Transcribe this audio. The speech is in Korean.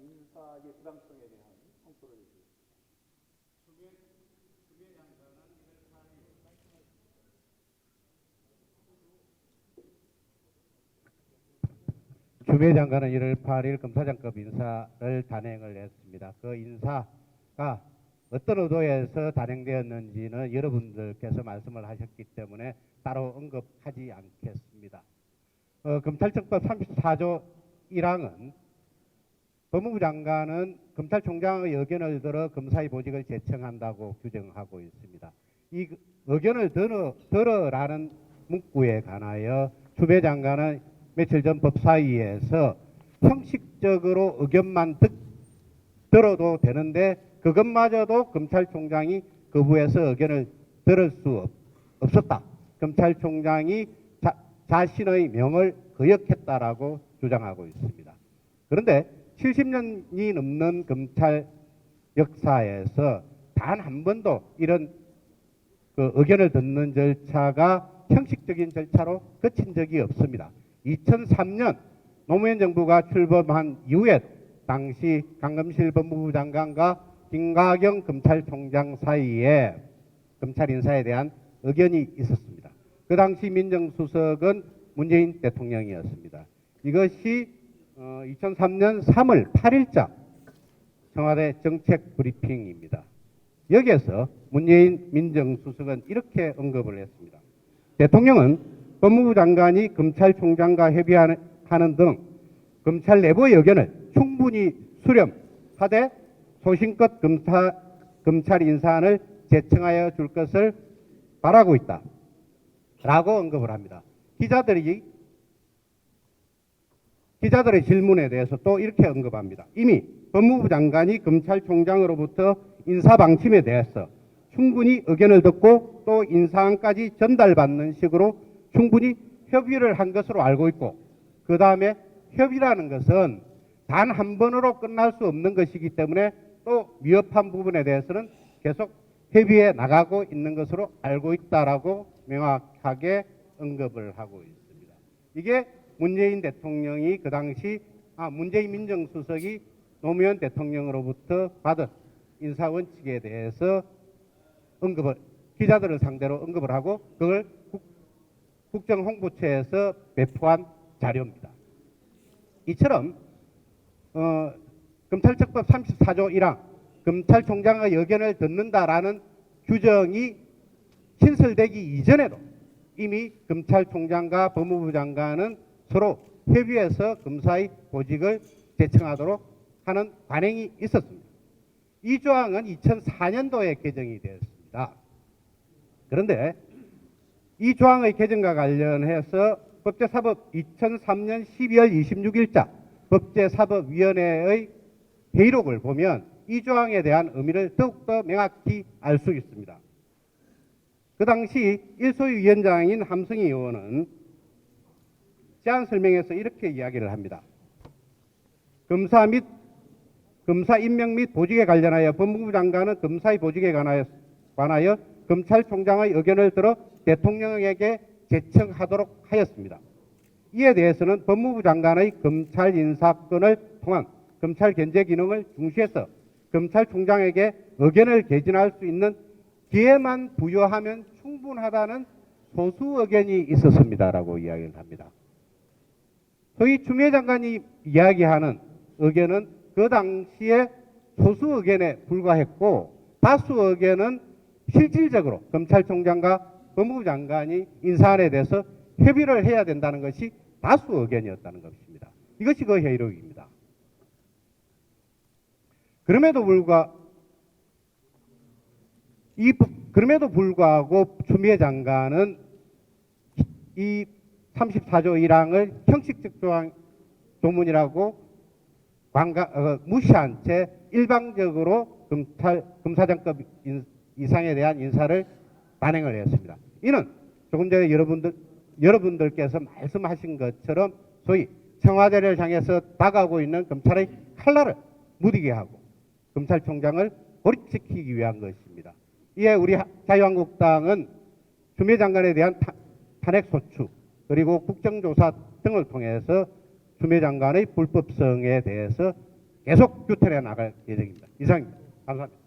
인사의 부당성에 대한 검토를 해주겠습니다. 추미애 장관은 1월 8일 검사장급 인사를 단행을 했습니다. 그 인사가 어떤 의도에서 단행되었는지는 여러분들께서 말씀을 하셨기 때문에 따로 언급하지 않겠습니다. 검찰청법 34조 1항은 법무부 장관은 검찰총장의 의견을 들어 검사의 보직을 제청한다고 규정하고 있습니다. 이 의견을 들어라는 문구에 관하여 추미애 장관은 며칠 전 법사위에서 형식적으로 의견만 들어도 되는데 그것마저도 검찰총장이 거부해서 의견을 들을 수 없었다. 검찰총장이 자신의 명을 거역했다라고 주장하고 있습니다. 그런데 70년이 넘는 검찰 역사에서 단 한 번도 이런 의견을 듣는 절차가 형식적인 절차로 거친 적이 없습니다. 2003년 노무현 정부가 출범한 이후에 당시 강금실 법무부 장관과 김가경 검찰총장 사이에 검찰 인사에 대한 의견이 있었습니다. 그 당시 민정수석은 문재인 대통령이었습니다. 이것이 2003년 3월 8일자 청와대 정책 브리핑입니다. 여기에서 문재인 민정수석은 이렇게 언급을 했습니다. 대통령은 법무부 장관이 검찰총장과 협의하는 등 검찰 내부의 의견을 충분히 수렴하되 소신껏 검찰 인사안을 제청하여 줄 것을 바라고 있다. 라고 언급을 합니다. 기자들의 질문에 대해서 또 이렇게 언급합니다. 이미 법무부 장관이 검찰총장으로부터 인사 방침에 대해서 충분히 의견을 듣고 또 인사안까지 전달받는 식으로 충분히 협의를 한 것으로 알고 있고 그 다음에 협의라는 것은 단 한 번으로 끝날 수 없는 것이기 때문에 또 미흡한 부분에 대해서는 계속 협의해 나가고 있는 것으로 알고 있다라고 명확하게 언급을 하고 있습니다. 이게 문재인 대통령이 그 당시 문재인 민정수석이 노무현 대통령으로부터 받은 인사원칙에 대해서 기자들을 상대로 언급을 하고 그걸 국정홍보처에서 배포한 자료입니다. 이처럼 검찰청법 34조 1항 검찰총장의 의견을 듣는다라는 규정이 신설되기 이전에도 이미 검찰총장과 법무부 장관은 서로 협의해서 검사의 보직을 제청하도록 하는 관행이 있었습니다. 이 조항은 2004년도에 개정이 되었습니다. 그런데 이 조항의 개정과 관련해서 법제사법 2003년 12월 26일자 법제사법위원회의 회의록을 보면 이 조항에 대한 의미를 더욱더 명확히 알 수 있습니다. 그 당시 일소위 위원장인 함성희 의원은 제안 설명에서 이렇게 이야기를 합니다. 검사 임명 및 보직에 관련하여 법무부 장관은 검사의 보직에 관하여 검찰총장의 의견을 들어 대통령에게 제청하도록 하였습니다. 이에 대해서는 법무부 장관의 검찰 인사권을 통한 검찰 견제 기능을 중시해서 검찰총장에게 의견을 개진할 수 있는 기회만 부여하면 충분하다는 소수 의견이 있었습니다라고 이야기를 합니다. 소위 추미애 장관이 이야기하는 의견은 그 당시에 소수 의견에 불과했고 다수 의견은 실질적으로 검찰총장과 법무부 장관이 인사안에 대해서 협의를 해야 된다는 것이 다수 의견이었다는 것입니다. 이것이 그 회의록입니다. 그럼에도 불구하고 추미애 장관은 이 34조 1항을 형식적 조문이라고 무시한 채 일방적으로 검사장급 이상에 대한 인사를 단행을 했습니다. 이는 조금 전에 여러분들께서 말씀하신 것처럼 소위 청와대를 향해서 다가오고 있는 검찰의 칼날을 무디게 하고 검찰총장을 고립시키기 위한 것입니다. 이에 우리 자유한국당은 추미애 장관에 대한 탄핵소추 그리고 국정조사 등을 통해서 추미애 장관의 불법성에 대해서 계속 규탄해 나갈 예정입니다. 이상입니다. 감사합니다.